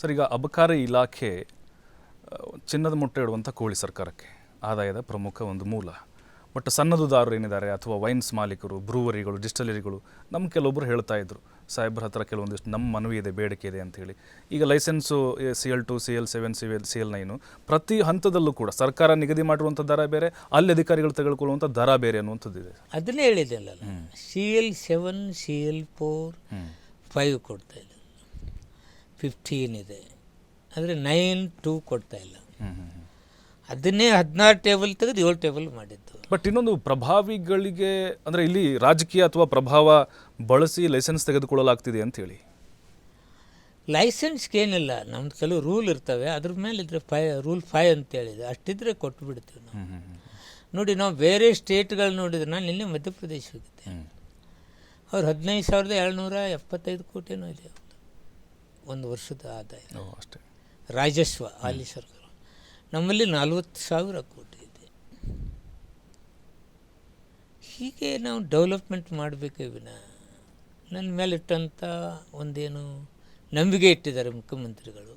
Sir, ಈಗ ಅಬಕಾರಿ ಇಲಾಖೆ ಚಿನ್ನದ ಮೊಟ್ಟೆ ಇಡುವಂಥ ಕೋಳಿ ಸರ್ಕಾರಕ್ಕೆ ಆದಾಯದ ಪ್ರಮುಖ ಒಂದು ಮೂಲ. ಬಟ್ ಸನ್ನದುದಾರರು ಏನಿದ್ದಾರೆ ಅಥವಾ ವೈನ್ಸ್ ಮಾಲೀಕರು, ಬ್ರೂವರಿಗಳು, ಡಿಸ್ಟಲರಿಗಳು ನಮ್ಮ ಕೆಲವೊಬ್ಬರು ಹೇಳ್ತಾ ಇದ್ರು ಸಾಹೇಬ್ರ ಹತ್ರ ಕೆಲವೊಂದಿಷ್ಟು ನಮ್ಮ ಮನವಿ ಇದೆ, ಬೇಡಿಕೆ ಇದೆ ಅಂಥೇಳಿ. ಈಗ ಲೈಸೆನ್ಸು CL2, CL7, CL9 ಪ್ರತಿ ಹಂತದಲ್ಲೂ ಕೂಡ ಸರ್ಕಾರ ನಿಗದಿ ಮಾಡಿರುವಂಥ ದರ ಬೇರೆ, ಅಲ್ಲಿ ಅಧಿಕಾರಿಗಳು ತೆಗೆದುಕೊಳ್ಳುವಂಥ ದರ ಬೇರೆ ಅನ್ನುವಂಥದ್ದಿದೆ. ಅದನ್ನೇ ಹೇಳಿದೆಲ್ಲ, CL7, CL4, 5 ಕೊಡ್ತಾ ಇಲ್ಲ, 15 ಇದೆ, ಆದರೆ 9, 2 ಕೊಡ್ತಾ ಇಲ್ಲ. ಅದನ್ನೇ 16 ಟೇಬಲ್ ತೆಗೆದು 7 ಟೇಬಲ್ ಮಾಡಿದ್ದು. ಬಟ್ ಇನ್ನೊಂದು ಪ್ರಭಾವಿಗಳಿಗೆ ಅಂದರೆ ಇಲ್ಲಿ ರಾಜಕೀಯ ಅಥವಾ ಪ್ರಭಾವ ಬಳಸಿ ಲೈಸೆನ್ಸ್ ತೆಗೆದುಕೊಳ್ಳಲಾಗ್ತಿದೆ ಅಂಥೇಳಿ. ಲೈಸೆನ್ಸ್ಗೇನಿಲ್ಲ, ನಮ್ದು ಕೆಲವು ರೂಲ್ ಇರ್ತವೆ, ಅದ್ರ ಮೇಲೆ ಇದ್ರೆ ರೂಲ್ 5 ಅಂತೇಳಿದೆ, ಅಷ್ಟಿದ್ರೆ ಕೊಟ್ಟು ಬಿಡ್ತೀವಿ ನಾವು. ನೋಡಿ, ನಾವು ಬೇರೆ ಸ್ಟೇಟ್ಗಳು ನೋಡಿದ್ರೆ, ನಾನು ನಿನ್ನೆ ಮಧ್ಯಪ್ರದೇಶ ಹೋಗಿದ್ದೆ, ಅವ್ರು 15,775 ಕೋಟಿನೂ ಇದೆ ಒಂದು ವರ್ಷದ ಆದಾಯ ಅಷ್ಟೇ ರಾಜಸ್ವ ಹಾಲಿ ಸರ್ಕಾರ. ನಮ್ಮಲ್ಲಿ 40,000 ಕೋಟಿ ಇದೆ. ಹೀಗೆ ನಾವು ಡೆವಲಪ್ಮೆಂಟ್ ಮಾಡಬೇಕೇ ವಿನ ನನ್ನ ಮೇಲೆ ಇಟ್ಟಂಥ ಒಂದೇನು ನಂಬಿಕೆ ಇಟ್ಟಿದ್ದಾರೆ ಮುಖ್ಯಮಂತ್ರಿಗಳು,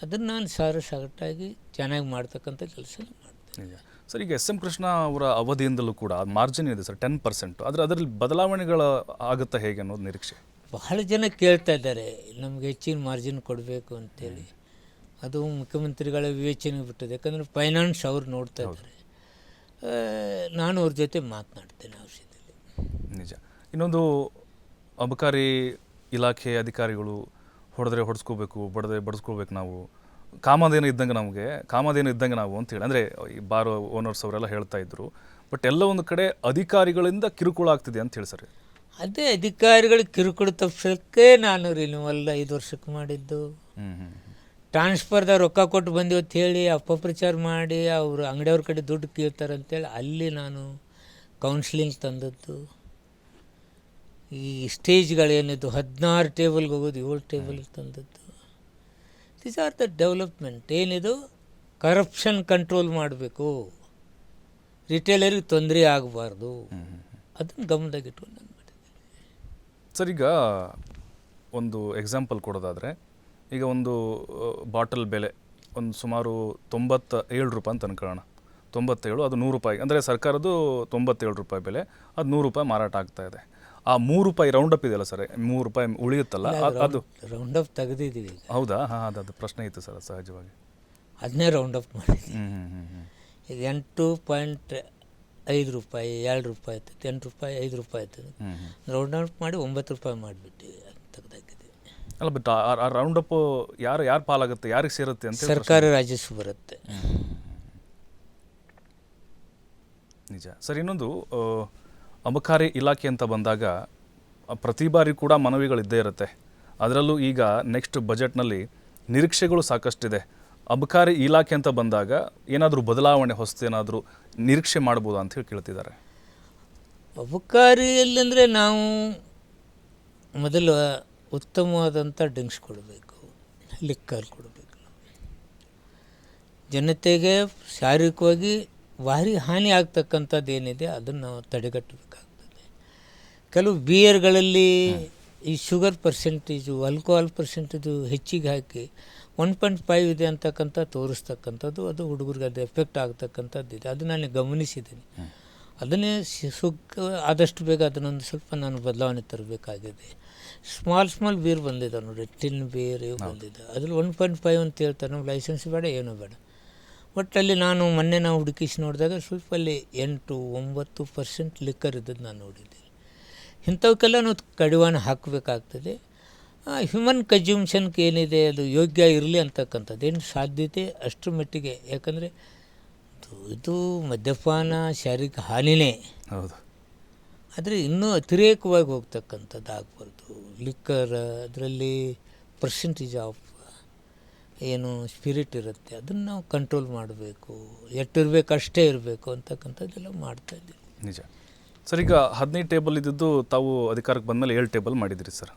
ಅದನ್ನು ನಾನು ಸಗಟಾಗಿ ಚೆನ್ನಾಗಿ ಮಾಡ್ತಕ್ಕಂಥ ಕೆಲಸ ಮಾಡ್ತೇನೆ. ಸರ್, ಈಗ SM ಕೃಷ್ಣ ಅವರ ಅವಧಿಯಿಂದಲೂ ಕೂಡ ಮಾರ್ಜಿನ್ ಇದೆ ಸರ್ 10%. ಆದರೆ ಅದರಲ್ಲಿ ಬದಲಾವಣೆಗಳು ಆಗುತ್ತಾ ಹೇಗೆ ಅನ್ನೋದು ನಿರೀಕ್ಷೆ. ಬಹಳ ಜನ ಕೇಳ್ತಾ ಇದ್ದಾರೆ ನಮಗೆ ಹೆಚ್ಚಿನ ಮಾರ್ಜಿನ್ ಕೊಡಬೇಕು ಅಂತೇಳಿ. ಅದು ಮುಖ್ಯಮಂತ್ರಿಗಳ ವಿವೇಚನೆಗೆ ಬಿಟ್ಟದೆ, ಯಾಕಂದರೆ ಫೈನಾನ್ಸ್ ಅವ್ರು ನೋಡ್ತಾ ಇದ್ದಾರೆ. ನಾನು ಅವ್ರ ಜೊತೆ ಮಾತನಾಡ್ತೇನೆ ಆ ವಿಷಯದಲ್ಲಿ. ನಿಜ. ಇನ್ನೊಂದು, ಅಬಕಾರಿ ಇಲಾಖೆ ಅಧಿಕಾರಿಗಳು ಹೊಡೆದ್ರೆ ಹೊಡೆಸ್ಕೋಬೇಕು, ಬಡದ್ರೆ ಬಡಿಸ್ಕೋಬೇಕು, ನಾವು ಕಾಮಧೇನು ಇದ್ದಂಗೆ ನಾವು ಅಂತೇಳಿ, ಅಂದರೆ ಈ ಬಾರ್ ಓನರ್ಸ್ ಅವರೆಲ್ಲ ಹೇಳ್ತಾ ಇದ್ರು. ಬಟ್ ಎಲ್ಲ ಒಂದು ಕಡೆ ಅಧಿಕಾರಿಗಳಿಂದ ಕಿರುಕುಳ ಆಗ್ತಿದೆ ಅಂತ ಹೇಳಿ ಸರ್. ಅದೇ ಅಧಿಕಾರಿಗಳಿಗೆ ಕಿರುಕುಳ ತಪ್ಪಿಸೋಕ್ಕೆ ನಾನು ರಿನ್ಯೂವಲ್ 5 ವರ್ಷಕ್ಕೆ ಮಾಡಿದ್ದು. ಟ್ರಾನ್ಸ್ಫರ್ದಾಗ ರೊಕ್ಕ ಕೊಟ್ಟು ಬಂದಿವತ್ತು ಹೇಳಿ ಅಪಪ್ರಚಾರ ಮಾಡಿ ಅವರು ಅಂಗಡಿಯವ್ರ ಕಡೆ ದುಡ್ಡು ಕೇಳ್ತಾರೆ ಅಂತೇಳಿ ಅಲ್ಲಿ ನಾನು ಕೌನ್ಸಿಲಿಂಗ್ ತಂದದ್ದು. ಈ ಸ್ಟೇಜ್ಗಳೇನಿದ್ದು 16 ಟೇಬಲ್ಗೆ ಹೋಗೋದು 7 ಟೇಬಲ್ಗೆ ತಂದದ್ದು. This are the development. ಏನಿದು ಕರಪ್ಷನ್ ಕಂಟ್ರೋಲ್ ಮಾಡಬೇಕು, ರಿಟೇಲರಿಗೆ ತೊಂದರೆ ಆಗಬಾರ್ದು, ಅದನ್ನು ಗಮನದಾಗಿಟ್ಕೊಂಡು ನಾನು ಮಾಡಿದ್ದೀನಿ. ಸರ್, ಈಗ ಒಂದು ಎಕ್ಸಾಂಪಲ್ ಕೊಡೋದಾದರೆ, ಈಗ ಒಂದು ಬಾಟಲ್ ಬೆಲೆ ಒಂದು ಸುಮಾರು 97 ರೂಪಾಯಿ ಅಂತ ಅನ್ಕೊಳ್ಳೋಣ. 97, ಅದು 100 ರೂಪಾಯಿ, ಅಂದರೆ ಸರ್ಕಾರದ್ದು 97 ರೂಪಾಯಿ ಬೆಲೆ, ಅದು 100 ರೂಪಾಯಿ ಮಾರಾಟ ಆಗ್ತಾ ಇದೆ. ಆ 3 ರೂಪಾಯಿ ರೌಂಡಪ್ ಇದೆಯಲ್ಲ ಸರ್, 3 ರೂಪಾಯಿ ಉಳಿಯುತ್ತಲ್ಲ, ಅದು ರೌಂಡಪ್ ತೆಗೆದಿದ್ದೀವಿ. ಹೌದಾ? ಹಾಂ, ಅದು ಪ್ರಶ್ನೆ ಇತ್ತು ಸರ್, ಸಹಜವಾಗಿ ಅದನ್ನೇ ರೌಂಡಪ್ ಮಾಡಿದ್ವಿ. ಈಗ 8.5 ರೂಪಾಯಿ 2 ರೂಪಾಯಿ ಆಗ್ತದೆ, 8 ರೂಪಾಯಿ 5 ರೂಪಾಯಿ ಆಗ್ತದೆ. ರೌಂಡಪ್ ಮಾಡಿ 9 ರೂಪಾಯಿ ಮಾಡಿಬಿಟ್ಟಿವಿ, ತೆಗೆದಾಕಿದ್ವಿ. ಅಲ್ಲ, ಬಟ್ ಆ ರೌಂಡಪ್ ಯಾರು ಪಾಲಾಗುತ್ತೆ, ಯಾರಿಗೆ ಸೇರುತ್ತೆ ಅಂತ ಸರ್ಕಾರ ರಾಜಸ್ವ ಬರುತ್ತೆ. ನಿಜ. ಸರ್, ಇನ್ನೊಂದು, ಅಬಕಾರಿ ಇಲಾಖೆ ಅಂತ ಬಂದಾಗ ಪ್ರತಿ ಬಾರಿ ಕೂಡ ಮನವಿಗಳಿದ್ದೇ ಇರುತ್ತೆ. ಅದರಲ್ಲೂ ಈಗ ನೆಕ್ಸ್ಟ್ ಬಜೆಟ್ನಲ್ಲಿ ನಿರೀಕ್ಷೆಗಳು ಸಾಕಷ್ಟಿದೆ. ಅಬಕಾರಿ ಇಲಾಖೆ ಅಂತ ಬಂದಾಗ ಏನಾದರೂ ಬದಲಾವಣೆ ಹೊಸತೇನಾದರೂ ನಿರೀಕ್ಷೆ ಮಾಡ್ಬೋದಾ ಅಂತ ಹೇಳಿ ಕೇಳ್ತಿದ್ದಾರೆ. ಅಬಕಾರಿಯಲ್ಲಂದರೆ ನಾವು ಮೊದಲು ಉತ್ತಮವಾದಂಥ ಡ್ರಿಂಕ್ಸ್ ಕೊಡಬೇಕು, ಲಿಕ್ಕರ್ ಕೊಡಬೇಕು. ಜನತೆಗೆ ಶಾರೀರಿಕವಾಗಿ ಭಾರಿ ಹಾನಿ ಆಗ್ತಕ್ಕಂಥದ್ದು ಏನಿದೆ ಅದನ್ನು ನಾವು ತಡೆಗಟ್ಟಬೇಕಾಗ್ತದೆ. ಕೆಲವು ಬಿಯರ್ಗಳಲ್ಲಿ ಈ ಶುಗರ್ ಪರ್ಸೆಂಟೇಜು, ಆಲ್ಕೋಹಾಲ್ ಪರ್ಸೆಂಟೇಜು ಹೆಚ್ಚಿಗೆ ಹಾಕಿ 1.5 ಇದೆ ಅಂತಕ್ಕಂಥ ತೋರಿಸ್ತಕ್ಕಂಥದ್ದು, ಅದು ಹುಡುಗರಿಗೆ ಅದು ಎಫೆಕ್ಟ್ ಆಗ್ತಕ್ಕಂಥದ್ದು ಇದೆ. ಅದು ನಾನು ಗಮನಿಸಿದ್ದೀನಿ. ಅದನ್ನೇ ಆದಷ್ಟು ಬೇಗ ಅದನ್ನೊಂದು ಸ್ವಲ್ಪ ನಾನು ಬದಲಾವಣೆ ತರಬೇಕಾಗಿದೆ. ಸ್ಮಾಲ್ ಬೀರ್ ಬಂದಿದ್ದಾವೆ ನೋಡಿ, ಟಿನ್ ಬೀರ್ ಇವು ಬಂದಿದ್ದಾವೆ. ಅದ್ರಲ್ಲಿ 1.5 ಅಂತ ಹೇಳ್ತಾರೆ. ನಮ್ಗೆ ಲೈಸೆನ್ಸ್ ಬೇಡ, ಏನೂ ಬೇಡ. ಒಟ್ಟಲ್ಲಿ ಮೊನ್ನೆ ನಾವು ಹುಡುಕಿಸಿ ನೋಡಿದಾಗ ಸ್ವಲ್ಪ ಅಲ್ಲಿ 8-9% ಲಿಕ್ಕರ್ ಇದ್ದದ್ದು ನಾನು ನೋಡಿದ್ದೀನಿ. ಇಂಥವಕ್ಕೆಲ್ಲ ನಾವು ಕಡಿವಾಣ ಹಾಕಬೇಕಾಗ್ತದೆ. ಹ್ಯೂಮನ್ ಕನ್ಸ್ಯೂಮ್ಷನ್ಗೆ ಏನಿದೆ ಅದು ಯೋಗ್ಯ ಇರಲಿ ಅಂತಕ್ಕಂಥದ್ದು ಏನು ಸಾಧ್ಯತೆ ಅಷ್ಟರ ಮಟ್ಟಿಗೆ. ಯಾಕಂದರೆ ಇದು ಮದ್ಯಪಾನ ಶಾರೀರಿಕ ಹಾನಿನೇ ಹೌದು, ಆದರೆ ಇನ್ನೂ ಅತಿರೇಕವಾಗಿ ಹೋಗ್ತಕ್ಕಂಥದ್ದು ಆಗಬಾರ್ದು. ಲಿಕ್ಕರ್ ಅದರಲ್ಲಿ ಪರ್ಸೆಂಟೇಜ್ ಆಫ್ ಏನು ಸ್ಪಿರಿಟ್ ಇರುತ್ತೆ ಅದನ್ನು ನಾವು ಕಂಟ್ರೋಲ್ ಮಾಡಬೇಕು. ಎಷ್ಟಿರಬೇಕು ಅಷ್ಟೇ ಇರಬೇಕು ಅಂತಕ್ಕಂಥದ್ದೆಲ್ಲ ಮಾಡ್ತಾಯಿದ್ದೀವಿ. ನಿಜ. ಸರ್, ಈಗ 15 ಟೇಬಲ್ ಇದ್ದಿದ್ದು ತಾವು ಅಧಿಕಾರಕ್ಕೆ ಬಂದಮೇಲೆ 7 ಟೇಬಲ್ ಮಾಡಿದಿರಿ ಸರ್.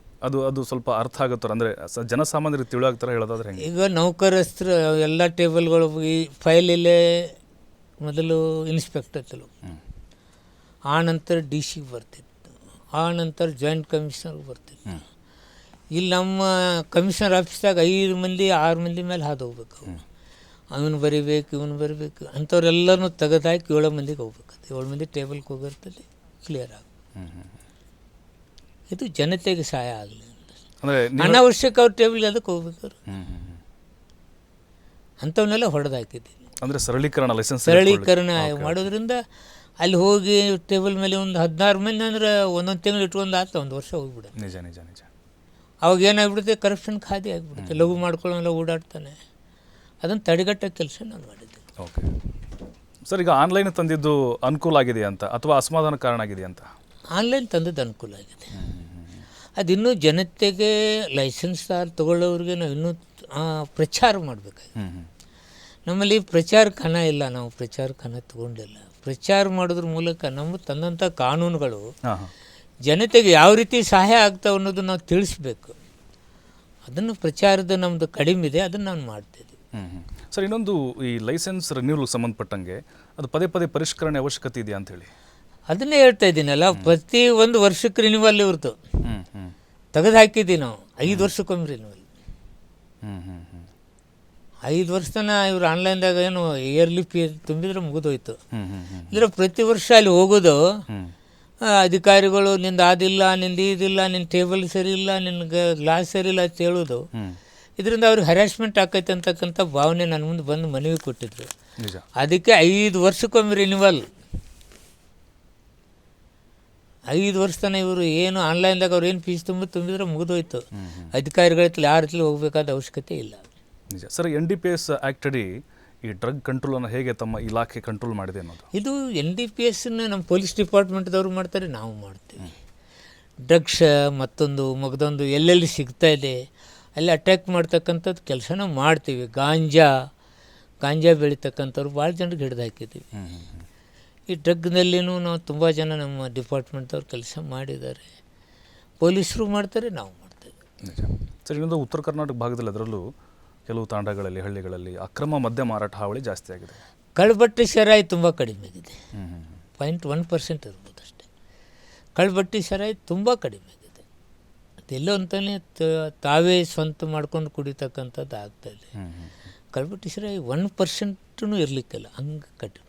ಅದು ಸ್ವಲ್ಪ ಅರ್ಥ ಆಗುತ್ತಾರೆ, ಅಂದರೆ ಜನಸಾಮಾನ್ಯರಿಗೆ ತಿಳಿಯಾಗ್ತಾರೆ ಹೇಳೋದಾದ್ರೆ ಹೆಂಗೆ? ಈಗ ನೌಕರಸ್ಥರು ಎಲ್ಲ ಟೇಬಲ್ಗಳು ಈ ಫೈಲಲ್ಲೇ ಮೊದಲು ಇನ್ಸ್ಪೆಕ್ಟರ್ ತಲುಪ, ಆ ನಂತರ DC ಬರ್ತಿತ್ತು, ಆ ನಂತರ ಜಾಯಿಂಟ್ ಕಮಿಷನರ್ ಬರ್ತಿತ್ತು. ಇಲ್ಲಿ ನಮ್ಮ ಕಮಿಷನರ್ ಆಫೀಸ್ದಾಗ 5 ಮಂದಿ 6 ಮಂದಿ ಮೇಲೆ ಹಾದು ಹೋಗ್ಬೇಕು. ಅವನು ಬರಿಬೇಕು, ಇವನು ಬರಿಬೇಕು, ಅಂಥವ್ರೆಲ್ಲರೂ ತೆಗೆದಾಕಿ 7 ಮಂದಿಗೆ ಹೋಗ್ಬೇಕು. 7 ಮಂದಿ ಟೇಬಲ್ಗೆ ಹೋಗಿರ್ತದೆ, ಕ್ಲಿಯರ್ ಆಗ. ಇದು ಜನತೆಗೆ ಸಹಾಯ ಆಗಲಿ ಅಂದರೆ ಅನಾವಶ್ಯಕ ಅವ್ರ ಟೇಬಲ್ಗೆ ಅದಕ್ಕೆ ಹೋಗ್ಬೇಕು. ಅಂಥವನ್ನೆಲ್ಲ ಹೊಡೆದಾಕಿದ್ದೀನಿ. ಅಂದರೆ ಸರಳೀಕರಣ, ಲೈಸೆನ್ಸ್ ಸರಳೀಕರಣ ಮಾಡೋದ್ರಿಂದ ಅಲ್ಲಿ ಹೋಗಿ ಟೇಬಲ್ ಮೇಲೆ ಒಂದು 16 ಮಂದಿ ಅಂದ್ರೆ ಒಂದೊಂದು ತಿಂಗಳು ಇಟ್ಕೊಂಡು ಆತ 1 ವರ್ಷ ಹೋಗ್ಬಿಡುತ್ತೆ. ನಿಜ ನಿಜ ನಿಜ. ಅವಾಗ ಏನಾಗ್ಬಿಡುತ್ತೆ, ಕರಪ್ಷನ್ ಖಾದಿ ಆಗಿಬಿಡುತ್ತೆ. ಲಘು ಮಾಡ್ಕೊಳ್ಳೋಲ್ಲ, ಓಡಾಡ್ತಾನೆ. ಅದನ್ನು ತಡೆಗಟ್ಟೋ ಕೆಲಸ ನಾನು ಮಾಡಿದ್ದೆ. ಓಕೆ ಸರ್, ಈಗ ಆನ್ಲೈನ್ ತಂದಿದ್ದು ಅನುಕೂಲ ಆಗಿದೆ ಅಂತ ಅಥವಾ ಅಸಮಾಧಾನ ಕಾರಣ ಆಗಿದೆ ಅಂತ? ಆನ್ಲೈನ್ ತಂದದ್ದು ಅನುಕೂಲ ಆಗಿದೆ. ಅದಿನ್ನೂ ಜನತೆಗೆ ಲೈಸೆನ್ಸ್ ತೊಗೊಳ್ಳೋರಿಗೆ ನಾವು ಇನ್ನೂ ಪ್ರಚಾರ ಮಾಡಬೇಕಾಗಿದೆ. ನಮ್ಮಲ್ಲಿ ಪ್ರಚಾರಕ್ಕೆ ಹಣ ಇಲ್ಲ, ನಾವು ಪ್ರಚಾರಕ್ಕೆ ಹಣ ತೊಗೊಂಡಿಲ್ಲ. ಪ್ರಚಾರ ಮಾಡೋದ್ರ ಮೂಲಕ ನಮ್ಮ ತಂದಂಥ ಕಾನೂನುಗಳು ಜನತೆಗೆ ಯಾವ ರೀತಿ ಸಹಾಯ ಆಗ್ತಾವೆ ಅನ್ನೋದು ನಾವು ತಿಳಿಸ್ಬೇಕು. ಅದನ್ನು ಪ್ರಚಾರದ ನಮ್ಮದು ಕಡಿಮೆ ಇದೆ, ಅದನ್ನು ನಾನು ಮಾಡ್ತಿದ್ದೆ. ಸರ್, ಇನ್ನೊಂದು ಈ ಲೈಸೆನ್ಸ್ ರಿನ್ಯೂವಲ್ಗೆ ಸಂಬಂಧಪಟ್ಟಂಗೆ ಅದು ಪದೇ ಪದೇ ಪರಿಷ್ಕರಣೆ ಅವಶ್ಯಕತೆ ಇದೆಯಾ ಅಂತ ಹೇಳಿ ಅದನ್ನೇ ಹೇಳ್ತಾ ಇದ್ದೀನಲ್ಲ. ಪ್ರತಿ 1 ವರ್ಷಕ್ಕೆ ರಿನ್ಯೂವಲ್ ಇವ್ರದ್ದು ತೆಗೆದು ಹಾಕಿದ್ದೀವಿ ನಾವು. 5 ವರ್ಷಕ್ಕೊಮ್ಮೆ ರಿನ್ಯೂವಲ್. 5 ವರ್ಷ ತನಕ ಇವ್ರು ಆನ್ಲೈನ್ದಾಗ ಏನು ಇಯರ್ಲಿ ಫೀ ತುಂಬಿದ್ರೆ ಮುಗಿದೋಯ್ತು. ಇದ್ರೆ ಪ್ರತಿ ವರ್ಷ ಅಲ್ಲಿ ಹೋಗೋದು, ಅಧಿಕಾರಿಗಳು ನಿಂದು ಅದಿಲ್ಲ, ನಿಂದು ಇದಿಲ್ಲ, ನಿನ್ನ ಟೇಬಲ್ ಸರಿ ಇಲ್ಲ, ನಿನ್ಗೆ ಗ್ಲಾಸ್ ಸರಿ ಇಲ್ಲ ಅಂತ ಹೇಳೋದು. ಇದರಿಂದ ಅವ್ರಿಗೆ ಹ್ಯಾರಾಸ್ಮೆಂಟ್ ಆಕೈತೆ ಅಂತಕ್ಕಂಥ ಭಾವನೆ ನನ್ನ ಮುಂದೆ ಬಂದು ಮನವಿ ಕೊಟ್ಟಿದ್ರು. ಅದಕ್ಕೆ 5 ವರ್ಷಕ್ಕೊಮ್ಮೆ ರಿನ್ಯೂವಲ್. 5 ವರ್ಷ ತನಕ ಇವರು ಏನು ಆನ್ಲೈನ್ದಾಗ ಅವ್ರು ಏನು ಫೀಸ್ ತುಂಬಿದ್ರೆ ಮುಗಿದೋಯ್ತು. ಅಧಿಕಾರಿಗಳ ಯಾರ ಹತ್ರ ಹೋಗಬೇಕಾದ ಅವಶ್ಯಕತೆ ಇಲ್ಲ. ನಿಜ ಸರ್. NDPS ಆ್ಯಕ್ಟ್ ಅಡಿ ಈ ಡ್ರಗ್ ಕಂಟ್ರೋಲನ್ನು ಹೇಗೆ ತಮ್ಮ ಇಲಾಖೆ ಕಂಟ್ರೋಲ್ ಮಾಡಿದೆ ಅನ್ನೋದು? ಇದು NDPSನ ನಮ್ಮ ಪೊಲೀಸ್ ಡಿಪಾರ್ಟ್ಮೆಂಟ್ದವ್ರು ಮಾಡ್ತಾರೆ, ನಾವು ಮಾಡ್ತೀವಿ. ಡ್ರಗ್ಸ್ ಮತ್ತೊಂದು ಮಗದೊಂದು ಎಲ್ಲೆಲ್ಲಿ ಸಿಗ್ತಾ ಇದೆ ಅಲ್ಲಿ ಅಟ್ಯಾಕ್ ಮಾಡ್ತಕ್ಕಂಥದ್ದು ಕೆಲಸನ ಮಾಡ್ತೀವಿ. ಗಾಂಜಾ ಬೆಳೀತಕ್ಕಂಥವ್ರು ಭಾಳ ಜನರಿಗೆ ಹಿಡಿದು ಹಾಕಿದ್ದೀವಿ. ಈ ಡ್ರಗ್ನಲ್ಲಿನೂ ನಾವು ತುಂಬ ಜನ ನಮ್ಮ ಡಿಪಾರ್ಟ್ಮೆಂಟ್ದವ್ರು ಕೆಲಸ ಮಾಡಿದ್ದಾರೆ. ಪೊಲೀಸರು ಮಾಡ್ತಾರೆ, ನಾವು ಮಾಡ್ತೇವೆ. ನಿಜ ಸರ್. ಇನ್ನೊಂದು ಉತ್ತರ ಕರ್ನಾಟಕ ಭಾಗದಲ್ಲಿ ಅದರಲ್ಲೂ ಕೆಲವು ತಾಂಡಗಳಲ್ಲಿ, ಹಳ್ಳಿಗಳಲ್ಲಿ ಅಕ್ರಮ ಮದ್ಯ ಮಾರಾಟ ಹಾವಳಿ ಜಾಸ್ತಿ ಆಗಿದೆ. ಕಳ್ಬಟ್ಟಿ ಸರಾಯಿ ತುಂಬ ಕಡಿಮೆ ಆಗಿದೆ. 0.1% ಇರ್ಬೋದು ಅಷ್ಟೇ. ಕಳ್ಬಟ್ಟಿ ಸರಾಯಿ ತುಂಬ ಕಡಿಮೆ ಆಗಿದೆ. ಅದೆಲ್ಲೋ ಅಂತಲೇ ತಾವೇ ಸ್ವಂತ ಮಾಡ್ಕೊಂಡು ಕುಡಿತಕ್ಕಂಥದ್ದು ಆಗ್ತಾಯಿದೆ. ಕಳ್ಬಟ್ಟಿ ಸರಾಯಿ 1% ಇರಲಿಕ್ಕಿಲ್ಲ, ಹಂಗೆ ಕಡಿಮೆ.